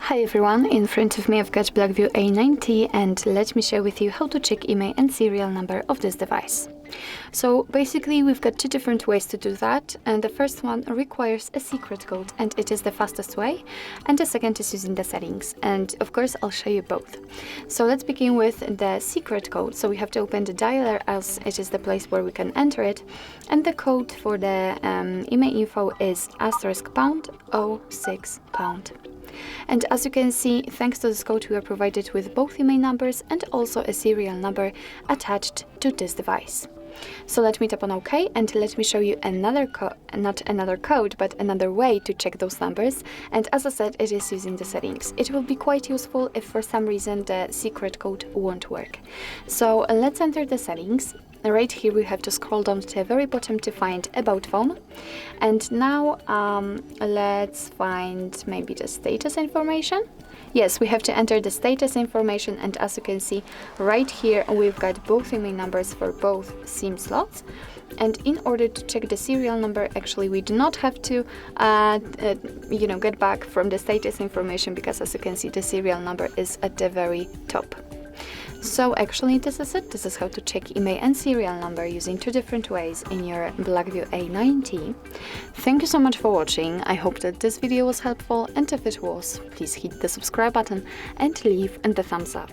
Hi everyone, in front of me I've got Blackview A90 and let me share with you how to check IMEI and serial number of this device. So basically we've got two different ways to do that, and the first one requires a secret code and it is the fastest way, and the second is using the settings, and of course I'll show you both. So let's begin with the secret code. So we have to open the dialer as it is the place where we can enter it, and the code for the IMEI info is *##06#. And as you can see, thanks to this code we are provided with both IMEI numbers and also a serial number attached to this device. So let me tap on OK and let me show you another another way to check those numbers, and as I said, it is using the settings. It will be quite useful if for some reason the secret code won't work. So let's enter the settings. Right here we have to scroll down to the very bottom to find About Phone, and now let's find maybe the status information. Yes, we have to enter the status information, and as you can see right here we've got both IMEI numbers for both SIM slots. And in order to check the serial number, actually we do not have to get back from the status information, because as you can see the serial number is at the very top. So actually this is it. This is how to check IMEI and serial number using two different ways in your Blackview A90. Thank you so much for watching. I hope that this video was helpful, and if it was, please hit the subscribe button and leave the thumbs up.